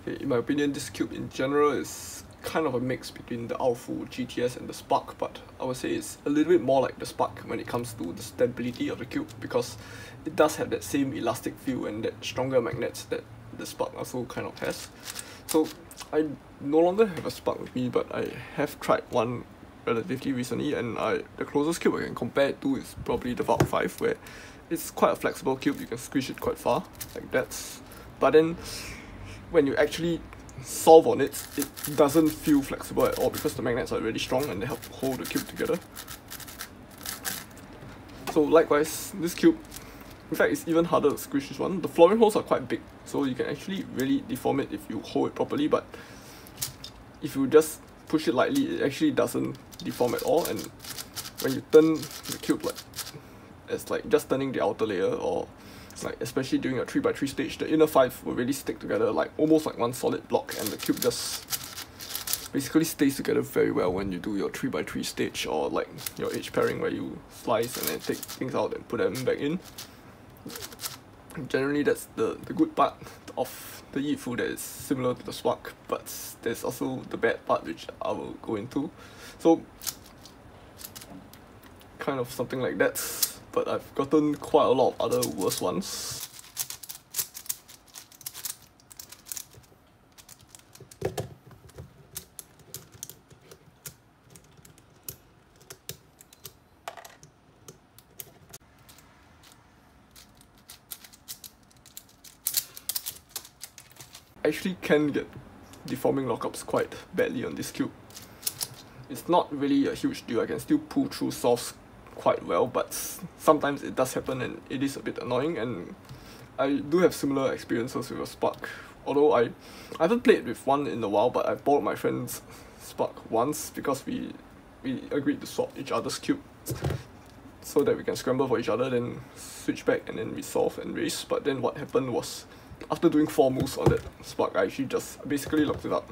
In my opinion, this cube in general is kind of a mix between the Aofu GTS and the Spark, but I would say it's a little bit more like the Spark when it comes to the stability of the cube, because it does have that same elastic feel and that stronger magnets that the Spark also kind of has. So I no longer have a Spark with me, but I have tried one relatively recently, and the closest cube I can compare it to is probably the Valk 5, where it's quite a flexible cube, you can squish it quite far, like that. But then when you actually solve on it, it doesn't feel flexible at all because the magnets are really strong and they help hold the cube together. So likewise, this cube, in fact, it's even harder to squish this one. The flooring holes are quite big, so you can actually really deform it if you hold it properly, but if you just push it lightly, it actually doesn't deform at all. And when you turn the cube, like it's like just turning the outer layer, or like especially during a 3x3 stage, the inner 5 will really stick together like almost like one solid block, and the cube just basically stays together very well when you do your 3x3 stage, or like your edge pairing where you slice and then take things out and put them back in. Generally, that's the good part of the Yifu that is similar to the Spark, but there's also the bad part which I will go into. So kind of something like that, but I've gotten quite a lot of other worse ones. I actually can get deforming lockups quite badly on this cube. It's not really a huge deal, I can still pull through softs quite well, but sometimes it does happen and it is a bit annoying, and I do have similar experiences with a Spark. Although I haven't played with one in a while, but I've borrowed my friend's Spark once because we agreed to swap each other's cube so that we can scramble for each other, then switch back and then resolve and race. But then what happened was, after doing 4 moves on that Spark, I actually just basically locked it up.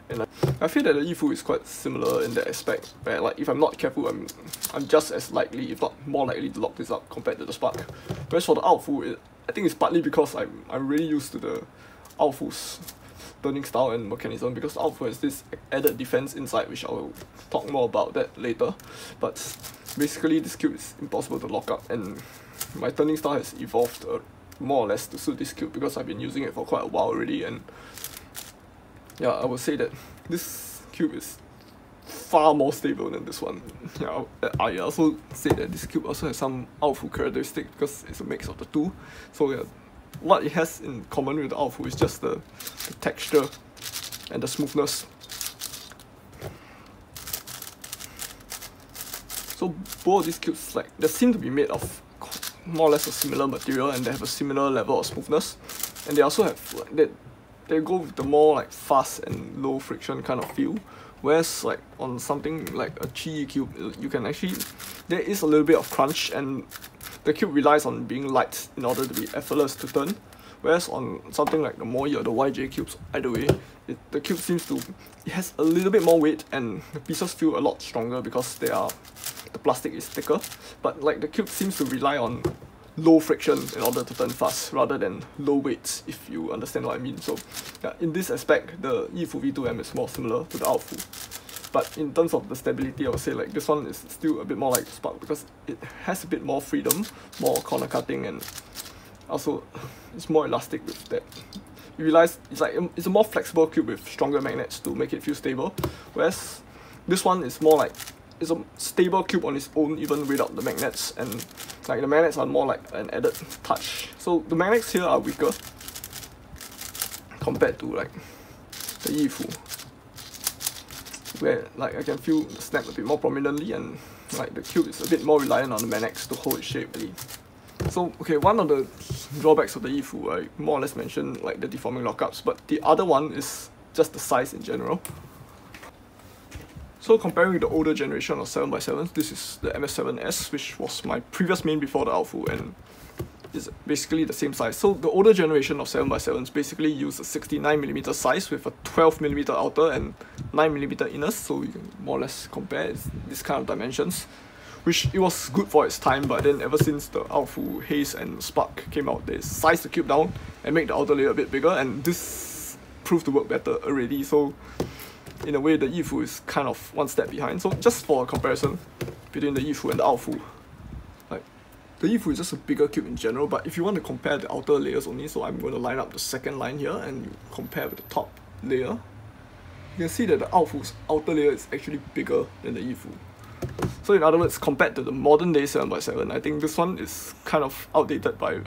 And I feel that the Yifu is quite similar in that aspect, where like if I'm not careful, I'm just as likely, if not more likely, to lock this up compared to the Spark. Whereas for the Aofu, I think it's partly because I'm really used to the Aofu's turning style and mechanism, because Aofu has this added defense inside, which I will talk more about that later. But basically, this cube is impossible to lock up, and my turning style has evolved more or less to suit this cube because I've been using it for quite a while already. And yeah, I would say that this cube is far more stable than this one. Yeah, I also say that this cube also has some Aofu characteristic because it's a mix of the two. So yeah, what it has in common with the Aofu is just the texture and the smoothness. So both of these cubes, like, they seem to be made of more or less a similar material, and they have a similar level of smoothness, and they also have like they go with the more like fast and low friction kind of feel. Whereas like on something like a Qi cube, you can actually, there is a little bit of crunch, and the cube relies on being light in order to be effortless to turn. Whereas on something like the Moi or the YJ cubes, either way, the cube seems to, it has a little bit more weight, and the pieces feel a lot stronger because the plastic is thicker. But like the cube seems to rely on low friction in order to turn fast rather than low weights, if you understand what I mean. So yeah, in this aspect, the Yifu V2M is more similar to the Aofu. But in terms of the stability, I would say like this one is still a bit more like Spark because it has a bit more freedom, more corner cutting, and also it's more elastic with that. You realize it's a more flexible cube with stronger magnets to make it feel stable, whereas this one is more like, it's a stable cube on its own even without the magnets, and like the magnets are more like an added touch. So the magnets here are weaker compared to like the Yifu, where like I can feel the snap a bit more prominently, and like the cube is a bit more reliant on the magnets to hold its shape really. So okay, one of the drawbacks of the Yifu, I more or less mentioned like the deforming lockups, but the other one is just the size in general. So comparing with the older generation of 7x7s, this is the MS7S, which was my previous main before the Aofu, and is basically the same size. So the older generation of 7x7s basically used a 69mm size with a 12mm outer and 9mm inners, so you can more or less compare this kind of dimensions, which it was good for its time. But then ever since the Aofu, Haze and Spark came out, they sized the cube down and made the outer layer a bit bigger, and this proved to work better already, so in a way the Yifu is kind of one step behind. So just for a comparison between the Yifu and the Aofu, like the Yifu is just a bigger cube in general, but if you want to compare the outer layers only, so I'm going to line up the second line here and compare with the top layer, you can see that the Aofu's outer layer is actually bigger than the Yifu. So in other words, compared to the modern day 7x7, I think this one is kind of outdated by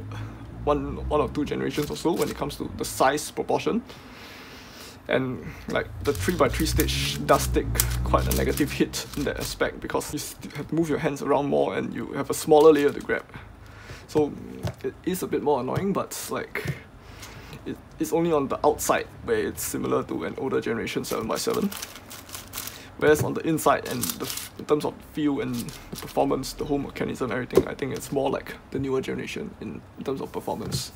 one or two generations or so when it comes to the size proportion. And like the 3x3 stage does take quite a negative hit in that aspect, because you have to move your hands around more and you have a smaller layer to grab. So it is a bit more annoying, but like it's only on the outside where it's similar to an older generation 7x7. Whereas on the inside and in terms of feel and the performance, the whole mechanism, everything, I think it's more like the newer generation in terms of performance.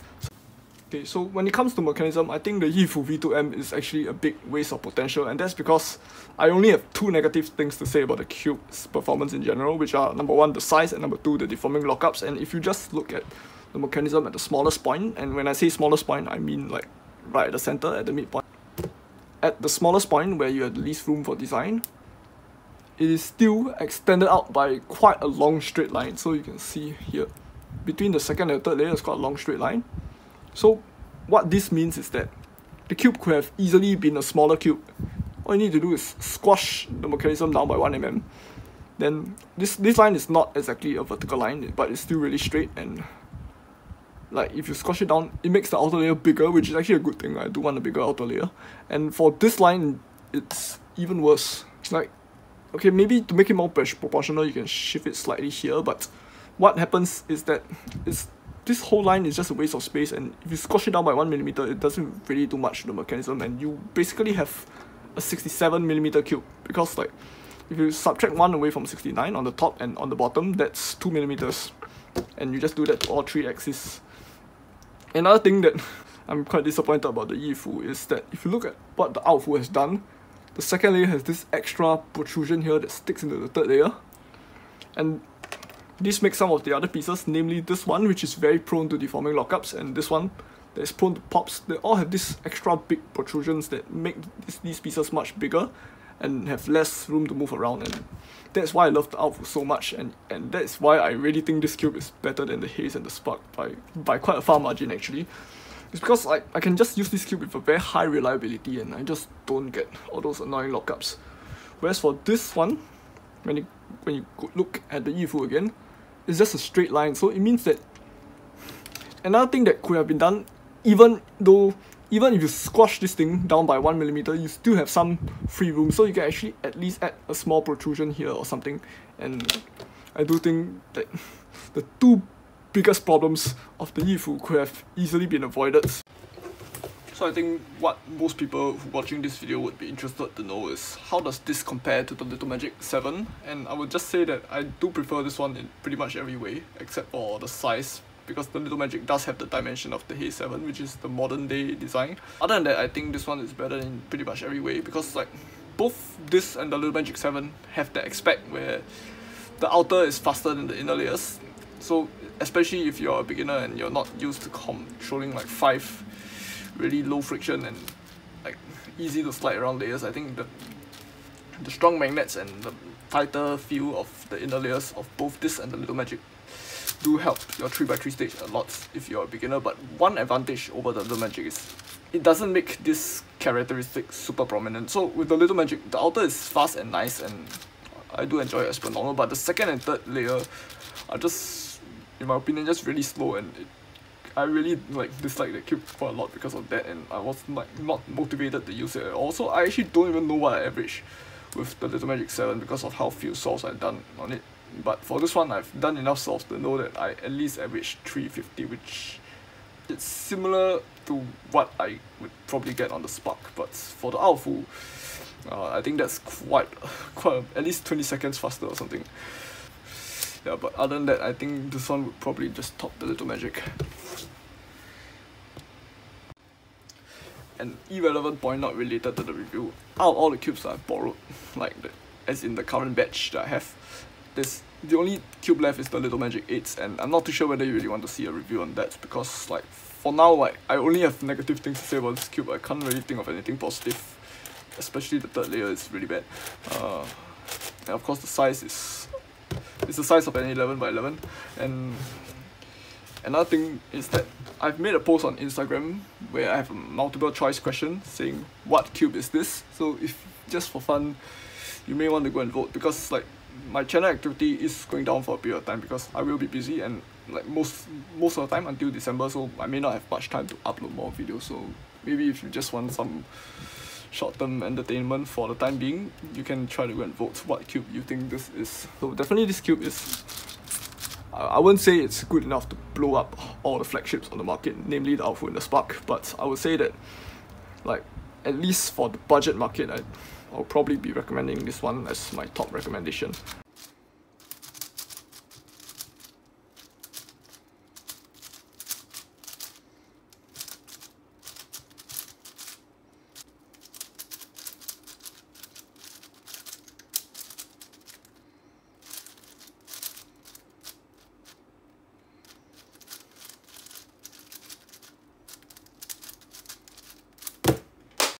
Okay, so when it comes to mechanism, I think the Yifu V2M is actually a big waste of potential, and that's because I only have two negative things to say about the cube's performance in general, which are number one, the size, and number two, the deforming lockups. And if you just look at the mechanism at the smallest point, and when I say smallest point, I mean like right at the center, at the midpoint. At the smallest point, where you have the least room for design, it is still extended out by quite a long straight line. So you can see here, between the second and third layer is quite a long straight line. So what this means is that the cube could have easily been a smaller cube. All you need to do is squash the mechanism down by 1 mm. Then this line is not exactly a vertical line, but it's still really straight, and like if you squash it down, it makes the outer layer bigger, which is actually a good thing. I do want a bigger outer layer. And for this line, it's even worse. Like, okay, maybe to make it more proportional, you can shift it slightly here, but what happens is that this whole line is just a waste of space, and if you squash it down by 1 mm, it doesn't really do much to the mechanism, and you basically have a 67 mm cube, because like if you subtract 1 away from 69 on the top and on the bottom, that's 2 mm, and you just do that to all three axes. Another thing that I'm quite disappointed about the Yifu is that if you look at what the Aofu has done, the second layer has this extra protrusion here that sticks into the third layer, and this makes some of the other pieces, namely this one, which is very prone to deforming lockups, and this one that is prone to pops, they all have this extra big protrusions that make these pieces much bigger and have less room to move around, and that's why I love the Aofu so much, and that's why I really think this cube is better than the Haze and the Spark by quite a far margin actually. It's because I can just use this cube with a very high reliability, and I just don't get all those annoying lockups. Whereas for this one, when you look at the Yifu again, it's just a straight line, so it means that another thing that could have been done, even if you squash this thing down by 1 mm, you still have some free room, so you can actually at least add a small protrusion here or something. And I do think that the two biggest problems of the Yifu could have easily been avoided. So I think what most people watching this video would be interested to know is, how does this compare to the Little Magic 7? And I would just say that I do prefer this one in pretty much every way, except for the size, because the Little Magic does have the dimension of the Haze 7, which is the modern day design. Other than that, I think this one is better in pretty much every way, because like both this and the Little Magic 7 have that aspect where the outer is faster than the inner layers. So especially if you're a beginner and you're not used to controlling like 5 really low friction and like easy to slide around layers, I think the strong magnets and the tighter feel of the inner layers of both this and the Little Magic do help your 3x3 stage a lot if you're a beginner. But one advantage over the Little Magic is it doesn't make this characteristic super prominent. So with the Little Magic, the outer is fast and nice, and I do enjoy it as per normal, but the second and third layer are just, in my opinion, just really slow, and I really dislike the cube quite a lot because of that, and I was not motivated to use it at all. So I actually don't even know what I average with the Little Magic 7 because of how few solves I've done on it. But for this one, I've done enough solves to know that I at least average 350, which is similar to what I would probably get on the Spark. But for the Aofu, I think that's quite at least 20 seconds faster or something. Yeah, but other than that, I think this one would probably just top the Little Magic. An irrelevant point not related to the review: out of all the cubes that I've borrowed, as in the current batch that I have, the only cube left is the Little Magic 8s, and I'm not too sure whether you really want to see a review on that, because like for now, like, I only have negative things to say about this cube. I can't really think of anything positive, especially the third layer is really bad. And of course the size is the size of an 11 by 11. And another thing is that I've made a post on Instagram where I have a multiple choice question saying what cube is this. So if just for fun, you may want to go and vote, because like my channel activity is going down for a period of time because I will be busy, and like most of the time until December, so I may not have much time to upload more videos. So maybe if you just want some short-term entertainment for the time being, you can try to go and vote what cube you think this is. So definitely this cube is, I wouldn't say it's good enough to blow up all the flagships on the market, namely the Outfit and the Spark, but I would say that, like, at least for the budget market, I'll probably be recommending this one as my top recommendation.